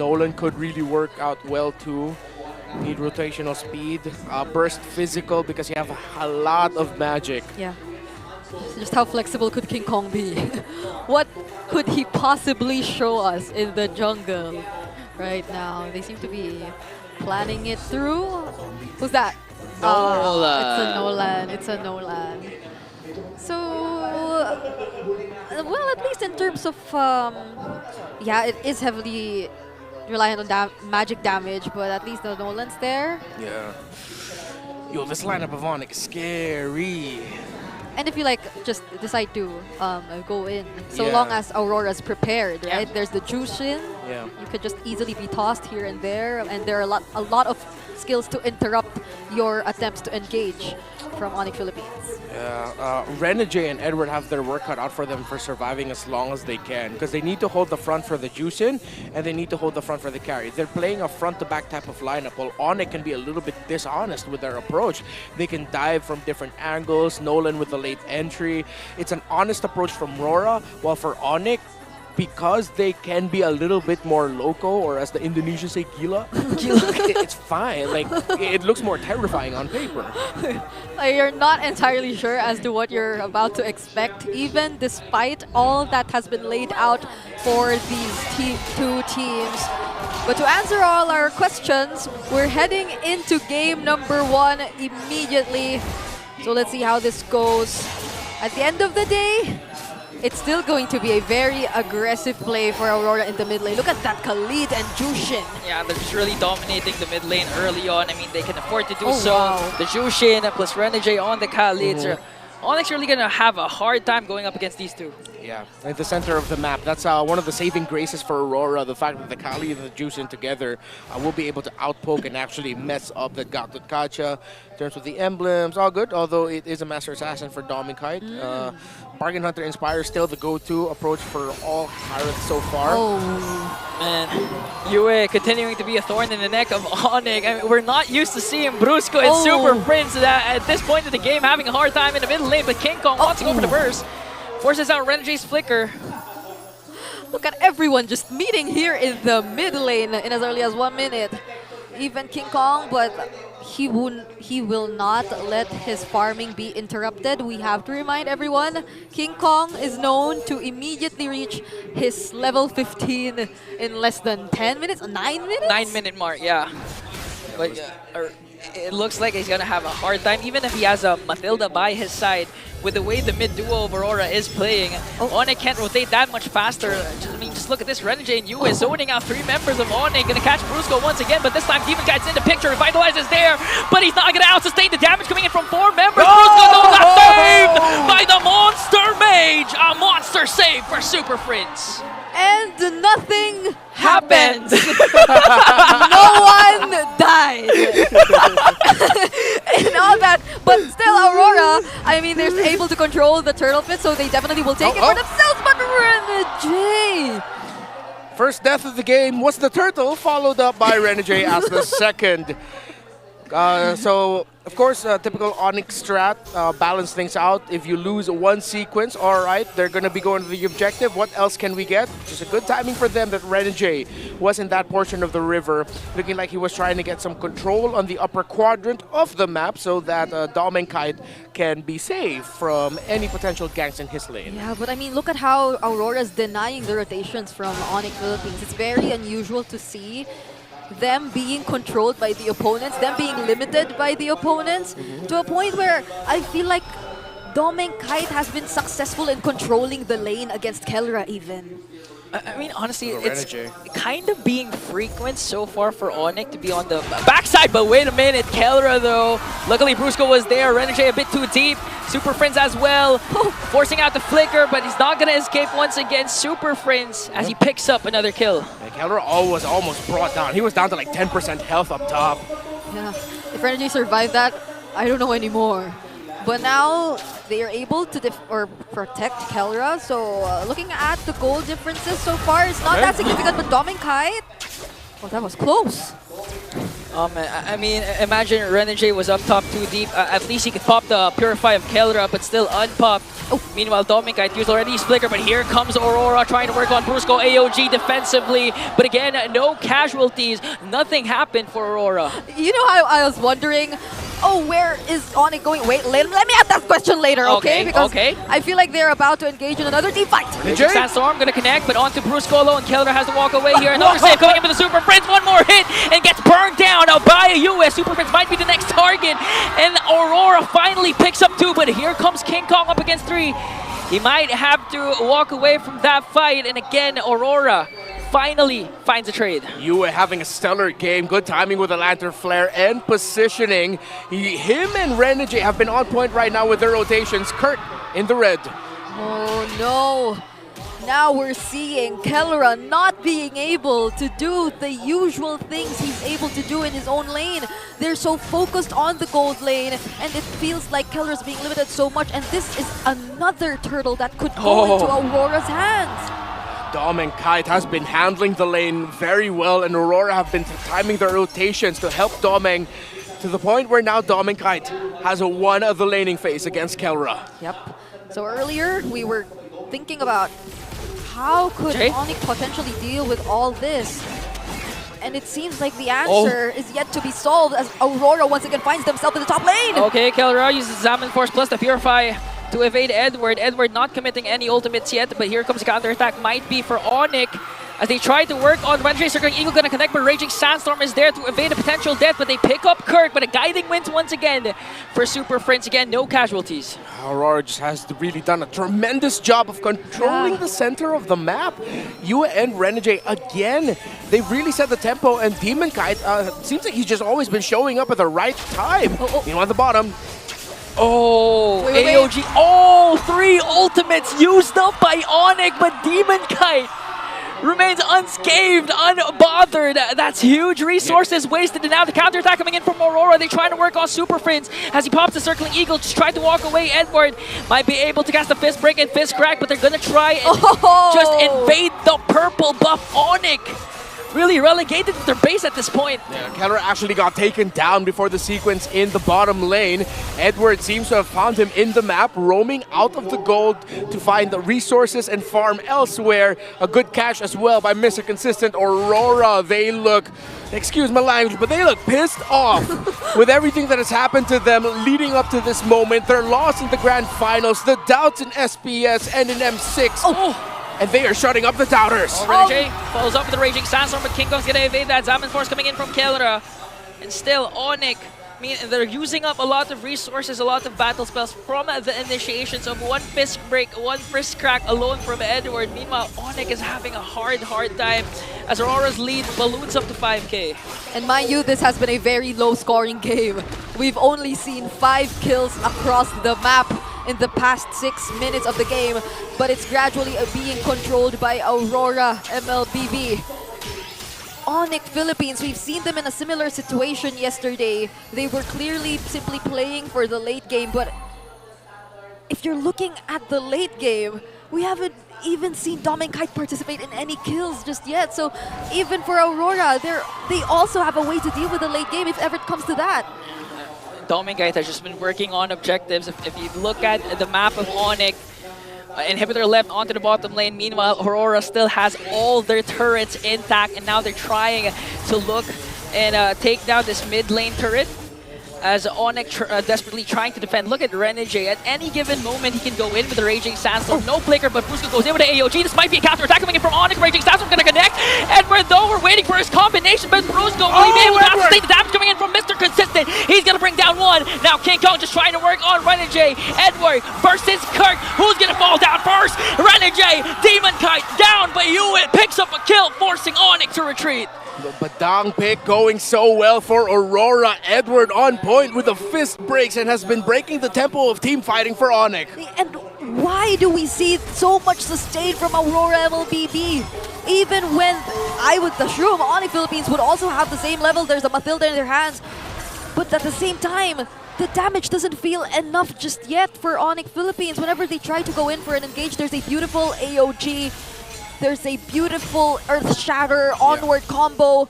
Nolan could really work out well too. Need rotational speed, burst physical because you have a lot of magic. Yeah. Just how flexible could King Kong be? What could he possibly show us in the jungle right now? They seem to be planning it through. Who's that? Nolan. It's a Nolan. It's a Nolan. So, well, at least in terms of, yeah, it is heavily reliant on magic damage, but at least the Nolan's there. Yeah. Yo, this lineup of Onic is scary. And if you like just decide to go in, so Yeah. long as Aurora's prepared, right? Yeah. There's the Jushin. Yeah. You could just easily be tossed here and there, and there are a lot of skills to interrupt your attempts to engage from Onic Philippines. Yeah, Renegade and Edward have their work cut out for them for surviving as long as they can because they need to hold the front for the Juicin and they need to hold the front for the carry. They're playing a front-to-back type of lineup while Onic can be a little bit dishonest with their approach. They can dive from different angles, Nolan with the late entry. It's an honest approach from Aurora, while for Onic, because they can be a little bit more loco, or as the Indonesians say, gila, it's fine. Like, it looks more terrifying on paper. You're not entirely sure as to what you're about to expect, even despite all that has been laid out for these two teams. But to answer all our questions, we're heading into game number 1 immediately. So let's see how this goes. At the end of the day, it's still going to be a very aggressive play for Aurora in the mid lane. Look at that, Khalid and Jushin. Yeah, they're just really dominating the mid lane early on. I mean, they can afford to do so. Wow. The Jushin plus Renegade on the Khalid. So Onyx really gonna have a hard time going up against these two. Yeah, at the center of the map. That's one of the saving graces for Aurora, the fact that the Kali and the Juicin together will be able to outpoke and actually mess up the Gatot Kacha. In terms of the emblems, all good, although it is a Master Assassin for Dom and Kite. Bargain Hunter Inspire still the go-to approach for all pirates so far. Man, Yue continuing to be a thorn in the neck of Onic. I mean, we're not used to seeing Brusco and Super Prince at this point of the game having a hard time in the middle lane, but King Kong wants to go for the burst. Forces out Renegade's flicker. Look at everyone just meeting here in the mid lane in as early as 1 minute. Even King Kong, but he will not let his farming be interrupted. We have to remind everyone, King Kong is known to immediately reach his level 15 in less than 10 minutes, 9 minutes? 9-minute mark, yeah. But it looks like he's gonna have a hard time, even if he has a Matilda by his side. With the way the mid duo of Aurora is playing, Onic can't rotate that much faster. I mean, just look at this. Renegade and Yue zoning out 3 members of Onic. Gonna catch Brusco once again, but this time Demon Guide's in the picture. Revitalize is there, but he's not gonna out-sustain the damage coming in from 4 members. Brusco not saved by the Monster Mage. A monster save for Super Prince. And nothing happened. Happened. No one died. And all that, but still Aurora, I mean, they're able to control the turtle pit, so they definitely will take it for themselves, but Renegade! First death of the game was the turtle, followed up by Renegade as the second. So, of course, typical Onyx strat, balance things out. If you lose one sequence, all right, they're going to be going to the objective. What else can we get? Just a good timing for them that Renegade was in that portion of the river, looking like he was trying to get some control on the upper quadrant of the map so that Dom and Kite can be safe from any potential ganks in his lane. Yeah, but I mean, look at how Aurora's denying the rotations from Onic Philippines. It's very unusual to see them being controlled by the opponents, them being limited by the opponents, to a point where I feel like Dom and Kite has been successful in controlling the lane against Kelra even. I mean, honestly, it's kind of being frequent so far for Onic to be on the backside, but wait a minute, Kelra though. Luckily, Brusco was there, Renegade a bit too deep, Super Prince as well, forcing out the flicker, but he's not gonna escape once again. Super Prince as he picks up another kill. Yeah, Kelra was almost brought down. He was down to like 10% health up top. Yeah, if Renegade survived that, I don't know anymore. But now they are able to protect Kelra. So looking at the goal differences so far, it's not that significant. But Dom and Kite, oh, that was close. I mean, imagine Renegade was up top too deep. At least he could pop the Purify of Kelra, but still unpopped. Oh. Meanwhile, Dominic used already his flicker, but here comes Aurora trying to work on Brusco AOG defensively. But again, no casualties. Nothing happened for Aurora. You know how I was wondering, oh, where is Onic going? Wait, let me ask that question later, okay? Because I feel like they're about to engage in another team fight. Sandstorm gonna connect, but onto Brusco and Kelra has to walk away here. Another save coming in with the Super Prince. One more hit and gets burned down by a US. Super Prince might be the next target. And Aurora finally picks up 2, but here comes King Kong up against 3. He might have to walk away from that fight. And again, Aurora finally finds a trade. You are having a stellar game. Good timing with the Lantern Flare and positioning. Him and Renegade have been on point right now with their rotations. Kurt in the red. Oh no. Now we're seeing Kelra not being able to do the usual things he's able to do in his own lane. They're so focused on the gold lane, and it feels like Kelra's being limited so much, and this is another turtle that could go into Aurora's hands. Dom and Kite has been handling the lane very well, and Aurora have been timing their rotations to help Domeng to the point where now Dom and Kite has won the laning phase against Kelra. Yep. So earlier we were thinking about how could Onic potentially deal with all this? And it seems like the answer is yet to be solved as Aurora once again finds themselves in the top lane. Okay, Kelra uses Zaman Force plus the Purify to evade Edward. Edward not committing any ultimates yet, but here comes the counter attack. Might be for Onic as they try to work on Renegade. Circling Eagle gonna connect, but Raging Sandstorm is there to evade a potential death, but they pick up Kirk, but a guiding wins once again for Super Prince. Again, no casualties. Aurora just has really done a tremendous job of controlling the center of the map. Yue and Renegade again, they really set the tempo, and Demon Kite seems like he's just always been showing up at the right time. Meanwhile, at the bottom, AOG, all 3 ultimates used up by Onic, but Demon Kite remains unscathed, unbothered. That's huge resources wasted. And now the counterattack coming in from Aurora. They're trying to work on Super Prince as he pops the Circling Eagle, just trying to walk away. Edward might be able to cast the Fist Break and Fist Crack, but they're going to try and just invade the purple buff. Onic really relegated to their base at this point. Yeah, Keller actually got taken down before the sequence in the bottom lane. Edward seems to have found him in the map, roaming out of the gold to find the resources and farm elsewhere. A good catch as well by Mr. Consistent. Aurora, they look, excuse my language, but they look pissed off with everything that has happened to them leading up to this moment. They're lost in the grand finals, the doubts in SPS and in M6. And they are shutting up the doubters. Renegade follows up with the Raging Sandstorm, but King Kong's gonna evade that. Zaman Force coming in from Kelra. And still, Onic, I mean, they're using up a lot of resources, a lot of battle spells from the initiations of one Fist Break, one Fist Crack alone from Edward. Meanwhile, Onic is having a hard time as Aurora's lead balloons up to 5K. And mind you, this has been a very low-scoring game. We've only seen 5 kills across the map in the past 6 minutes of the game, but it's gradually being controlled by Aurora MLBB. Onic Philippines, we've seen them in a similar situation yesterday. They were clearly simply playing for the late game, but if you're looking at the late game, we haven't even seen Dom and Kite participate in any kills just yet. So even for Aurora, they also have a way to deal with the late game if ever it comes to that. Dom and Kite has just been working on objectives. If you look at the map of Onic, inhibitor left onto the bottom lane. Meanwhile, Aurora still has all their turrets intact, and now they're trying to look and take down this mid lane turret as Onic desperately trying to defend. Look at Renegade. At any given moment, he can go in with the Raging Sandstorm. No flicker, but Brusco goes in with the AOG. This might be a counter-attack coming in from Onic. Raging Sandstorm going to connect. Edward, though, we're waiting for his combination, but Brusco will be able to sustain the damage coming in from Mr. Consistent. He's going to bring down one. Now King Kong just trying to work on Renegade. Edward versus Kirk. Who's going to fall down first? Renegade, Demon Kite down, but Hewitt picks up a kill, forcing Onic to retreat. The Badang pick going so well for Aurora. Edward on point with the fist breaks and has been breaking the tempo of team fighting for Onic. And why do we see so much sustain from Aurora MLBB? Even when I would assume Onic Philippines would also have the same level, there's a Matilda in their hands. But at the same time, the damage doesn't feel enough just yet for Onic Philippines. Whenever they try to go in for an engage, there's a beautiful AOG. There's a beautiful Earth Shatter onward combo.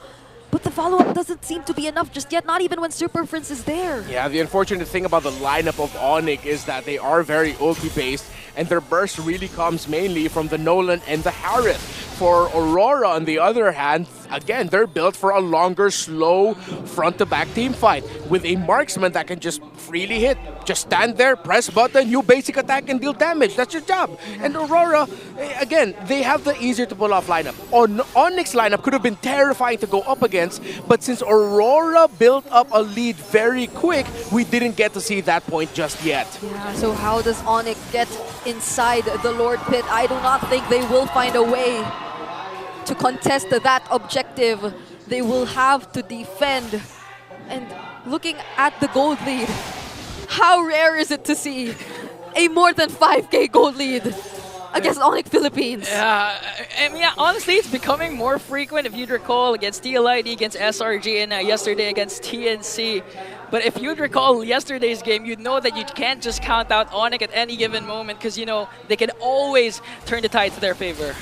But the follow-up doesn't seem to be enough just yet, not even when Super Prince is there. Yeah, the unfortunate thing about the lineup of Onic is that they are very ulti-based, and their burst really comes mainly from the Nolan and the Harith. For Aurora, on the other hand, again, they're built for a longer, slow, front-to-back team fight with a marksman that can just freely hit. Just stand there, press button, you basic attack and deal damage. That's your job. And Aurora, again, they have the easier to pull off lineup. Onic's lineup could have been terrifying to go up against, but since Aurora built up a lead very quick, we didn't get to see that point just yet. Yeah, so how does Onic get inside the Lord Pit? I do not think they will find a way to contest that objective. They will have to defend. And looking at the gold lead, how rare is it to see a more than 5k gold lead against Onic Philippines? Yeah, I mean, yeah, honestly, it's becoming more frequent. If you'd recall, against DLID, against SRG, and yesterday against TNC. But if you'd recall yesterday's game, you'd know that you can't just count out Onic at any given moment because, you know, they can always turn the tide to their favor.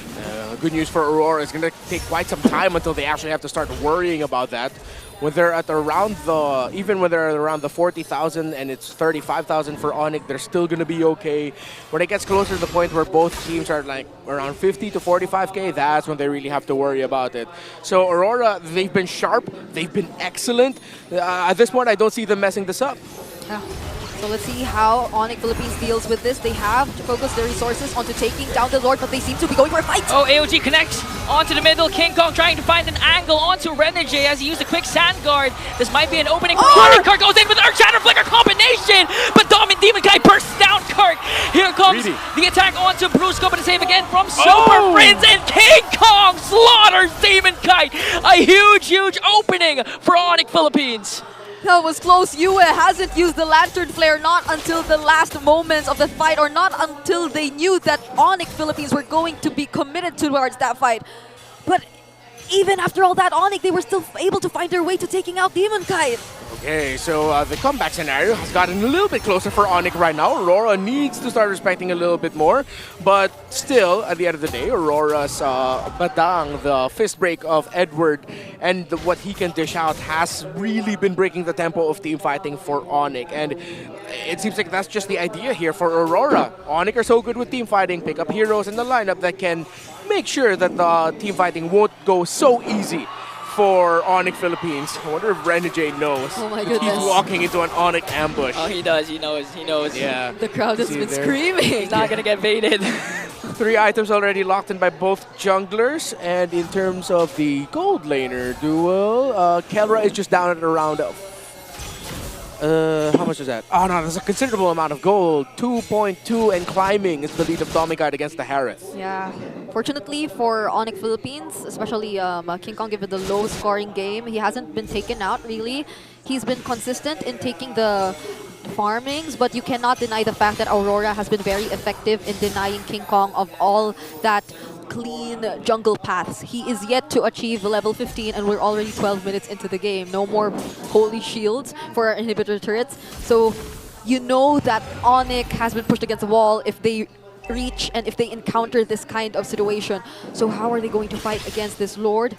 Good news for Aurora, it's going to take quite some time until they actually have to start worrying about that. When they're at around the, even when they're around the 40,000 and it's 35,000 for Onic, they're still going to be okay. When it gets closer to the point where both teams are like around 50 to 45k, that's when they really have to worry about it. So Aurora, they've been sharp, they've been excellent. At this point, I don't see them messing this up. Yeah. So let's see how Onic Philippines deals with this. They have to focus their resources onto taking down the Lord, but they seem to be going for a fight. Oh, AOG connects onto the middle. King Kong trying to find an angle onto Renegade as he used a quick sand guard. This might be an opening for Onic. Kirk goes in with Earth Shatter Flicker combination, but Demon Guy bursts down Kirk. Here comes the attack onto Brusco, but a save again from Super Prince, and King Kong slaughters Demon Kite. A huge opening for Onic Philippines. That was close. Yue hasn't used the Lantern Flare not until the last moments of the fight, or not until they knew that Onic Philippines were going to be committed towards that fight. But even after all that, Onic, they were still able to find their way to taking out Demon Kite. Okay, so the comeback scenario has gotten a little bit closer for Onic right now. Aurora needs to start respecting a little bit more, but still, at the end of the day, Aurora's Badang, the fist break of Edward, and what he can dish out has really been breaking the tempo of team fighting for Onic. And it seems like that's just the idea here for Aurora. Onic are so good with team fighting, pick up heroes in the lineup that can make sure that the team fighting won't go so easy for Onic Philippines. I wonder if Renegade knows. Oh my He's goodness. walking into an Onic ambush. Oh, he does. He knows. Yeah. The crowd has See been there? screaming. He's not going to get baited. 3 items already locked in by both junglers. And in terms of the gold laner duel, Kelra is just down at around how much is that? Oh no, there's a considerable amount of gold. 2.2 and climbing is the lead of Domicide against the Harith. Yeah. Fortunately for Onic Philippines, especially King Kong, given the low scoring game, he hasn't been taken out really. He's been consistent in taking the farmings, but you cannot deny the fact that Aurora has been very effective in denying King Kong of all that clean jungle paths. He is yet to achieve level 15 and we're already 12 minutes into the game. No more holy shields for our inhibitor turrets. So you know that Onic has been pushed against the wall if they reach and if they encounter this kind of situation. So how are they going to fight against this Lord?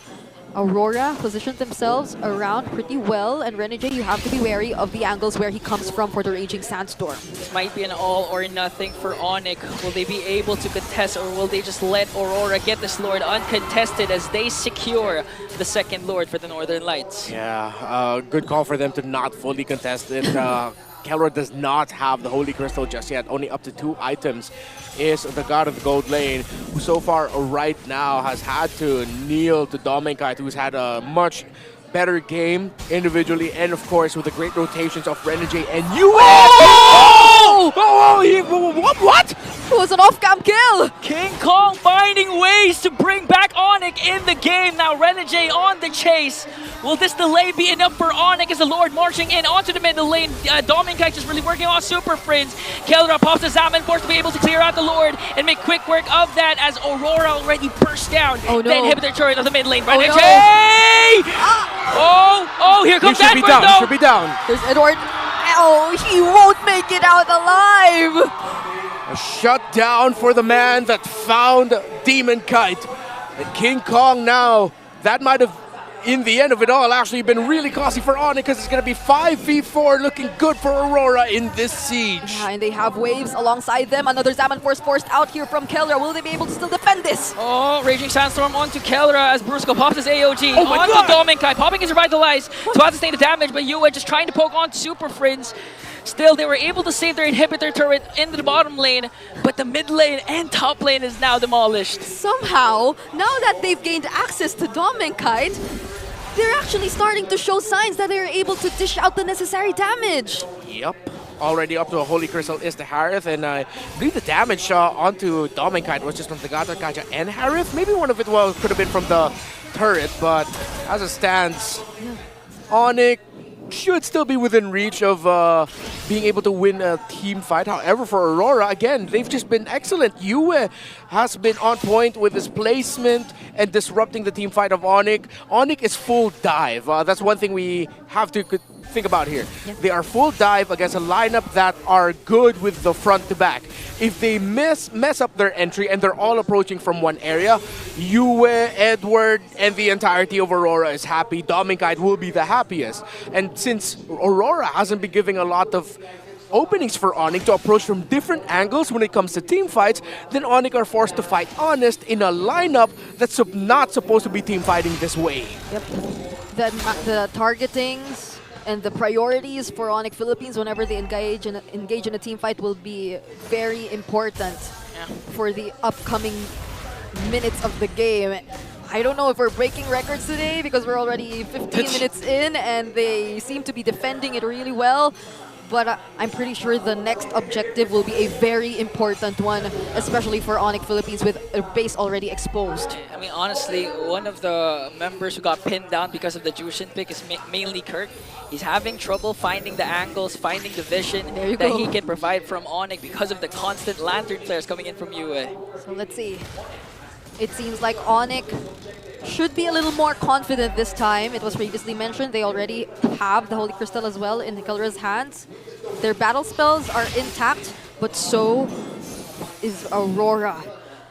Aurora positioned themselves around pretty well, and Renegade, you have to be wary of the angles where he comes from for the Raging Sandstorm. This might be an all or nothing for Onic. Will they be able to contest, or will they just let Aurora get this Lord uncontested as they secure the second Lord for the Northern Lights? Yeah, good call for them to not fully contest it. Kelra does not have the Holy Crystal just yet. Only up to 2 items is the God of the Gold Lane, who so far right now has had to kneel to Dominkite, who's had a much better game individually, and of course with the great rotations of Renegade and US. What? It was an off-cam kill! King Kong finding ways to bring back Onic in the game. Now Renegade on the chase. Will this delay be enough for Onic as the Lord marching in onto the middle lane? Dominkite just really working on Super Friends. Kelra pops the Zaman Force to be able to clear out the Lord and make quick work of that as Aurora already burst down. Oh no. The inhibitor turret of the mid lane. Oh, Renegade! no. Oh, here comes Edward though! Should be down. There's Edward. Oh, he won't make it out alive! A shutdown for the man that found Demon Kite. And King Kong now, that might have in the end of it all, actually been really costly for Onic because it's going to be 5v4, looking good for Aurora in this siege. Yeah, and they have waves alongside them. Another Zaman Force forced out here from Kelra. Will they be able to still defend this? Oh, Raging Sandstorm onto Kelra as Brusco pops his AOG. Oh my onto God! Dominkai, popping his Revitalize. It's about to sustain the damage, but Yue just trying to poke on Super Friends. Still, they were able to save their inhibitor turret in the bottom lane, but the mid lane and top lane is now demolished. Somehow, now that they've gained access to Dominkite, they're actually starting to show signs that they're able to dish out the necessary damage. Yep. Already up to a Holy Crystal is the Harith, and I believe the damage onto Dominkite was just from the Gata Kaja and Harith. Maybe one of it could have been from the turret, but as it stands, Onic should still be within reach of being able to win a team fight. However, for Aurora, again, they've just been excellent. Yue has been on point with his placement and disrupting the team fight of Onic. Onic is full dive. That's one thing we have to think about here. Yeah. They are full dive against a lineup that are good with the front to back. If they mess up their entry and they're all approaching from one area, Yue, Edward, and the entirety of Aurora is happy. Dominkite will be the happiest. And since Aurora hasn't been giving a lot of openings for Onic to approach from different angles when it comes to team fights, then Onic are forced to fight honest in a lineup that's not supposed to be team fighting this way. Yep. The targetings and the priorities for Onic Philippines whenever they engage in a team fight will be very important for the upcoming minutes of the game. I don't know if we're breaking records today because we're already 15 minutes in and they seem to be defending it really well. But I'm pretty sure the next objective will be a very important one, especially for Onic Philippines with a base already exposed. I mean, honestly, one of the members who got pinned down because of the Jushin pick is mainly Kirk. He's having trouble finding the angles, finding the vision that he can provide from Onic because of the constant lantern flares coming in from Yue. So let's see. It seems like Onic should be a little more confident this time. It was previously mentioned they already have the Holy Crystal as well in Kelra's hands. Their battle spells are intact, but so is Aurora.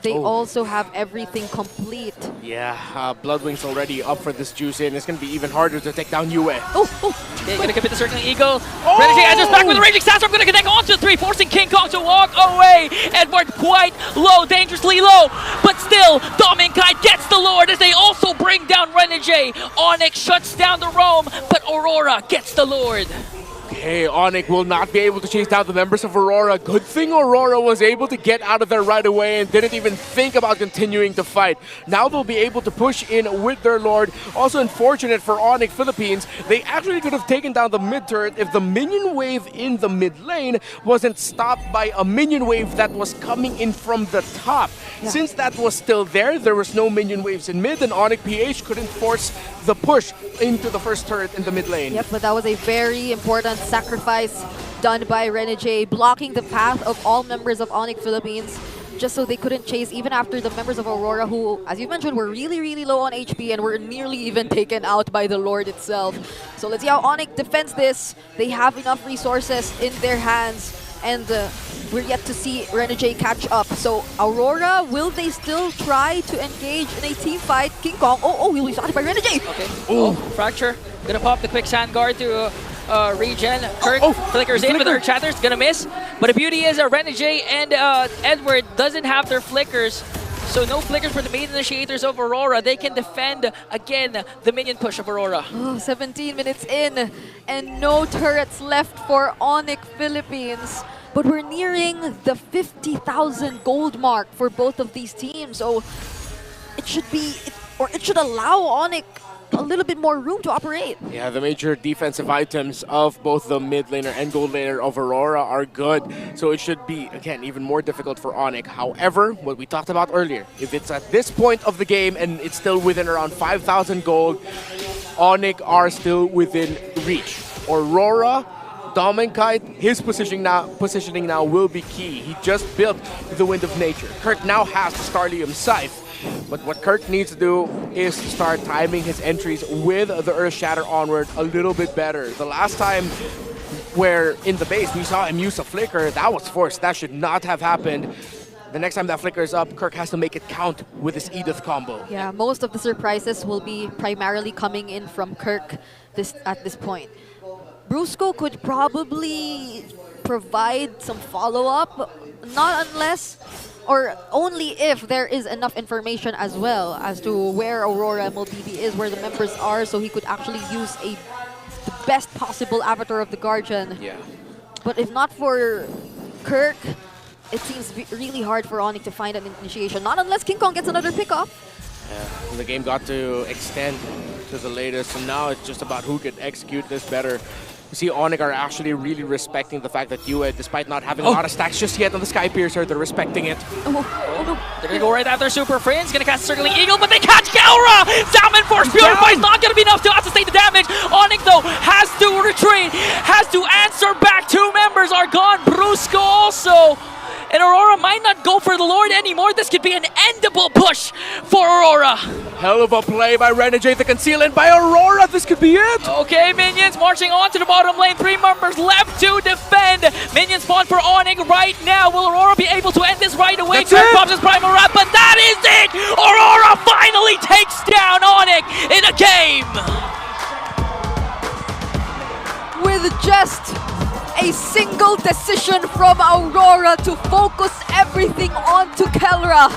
They also have everything complete. Yeah, Bloodwing's already up for this juice in. It's going to be even harder to take down Yue. Okay, gonna commit the Circling Eagle. Renegade enters back with the Raging Sandstorm, gonna connect onto the 3, forcing King Kong to walk away. Edward quite low, dangerously low, but still, Dominkite gets the Lord as they also bring down Renegade. Onic shuts down the roam, but Aurora gets the Lord. Okay, Onic will not be able to chase down the members of Aurora. Good thing Aurora was able to get out of there right away and didn't even think about continuing to fight. Now they'll be able to push in with their Lord. Also unfortunate for Onic Philippines, they actually could have taken down the mid turret if the minion wave in the mid lane wasn't stopped by a minion wave that was coming in from the top. Yeah. Since that was still there was no minion waves in mid, and Onic PH couldn't force the push into the first turret in the mid lane. Yep, but that was a very important sacrifice done by Renegade, blocking the path of all members of Onic Philippines just so they couldn't chase even after the members of Aurora who, as you mentioned, were really low on HP and were nearly even taken out by the Lord itself. So let's see how Onic defends this. They have enough resources in their hands and we're yet to see Renegade catch up. So Aurora, will they still try to engage in a team fight? King Kong, he'll be shot by Renegade. Okay, Fracture, gonna pop the quick sand guard to regen. Kirk flickers in with her chatters, gonna miss. But the beauty is Renegade and Edward doesn't have their flickers. So no flickers for the main initiators of Aurora. They can defend, again, the minion push of Aurora. 17 minutes in and no turrets left for Onic Philippines. But we're nearing the 50,000 gold mark for both of these teams. So it should allow Onic a little bit more room to operate. Yeah, the major defensive items of both the mid laner and gold laner of Aurora are good. So it should be, again, even more difficult for Onic. However, what we talked about earlier, if it's at this point of the game and it's still within around 5,000 gold, Onic are still within reach. Aurora, Dominkite, his positioning now will be key. He just built the Wind of Nature. Kurt now has the Starlium Scythe. But what Kirk needs to do is to start timing his entries with the Earth Shatter onward a little bit better. The last time where in the base we saw him use a flicker, that was forced. That should not have happened. The next time that flicker is up, Kirk has to make it count with his Edith combo. Yeah, most of the surprises will be primarily coming in from Kirk at this point. Brusco could probably provide some follow-up, not unless or only if there is enough information as well as to where Aurora MLBB is, where the members are, so he could actually use the best possible avatar of the Guardian. Yeah. But if not for Kirk, it seems really hard for Onic to find an initiation. Not unless King Kong gets another pickoff. Yeah. The game got to extend to the latest, and now it's just about who can execute this better. You see, Onic are actually really respecting the fact that Yue, despite not having a lot of stacks just yet on the Sky Piercer, they're respecting it. Oh no. They're gonna go right after Super Friends, gonna cast Circling Eagle, but they catch Aurora! Salmon Force Purify is not gonna be enough to sustain the damage. Onic though has to retreat, has to answer back. Two members are gone, Brusco also. And Aurora might not go for the Lord anymore. This could be an endable push for Aurora. Hell of a play by Renegade, the concealment by Aurora. This could be it. Okay, minions marching on to the bottom lane. 3 members left to defend. Minions spawn for Onic right now. Will Aurora be able to end this right away? That's it. Pops his Primal Wrap, but that is it! Aurora finally takes down Onic in a game! With just a single decision from Aurora to focus everything onto Kelra.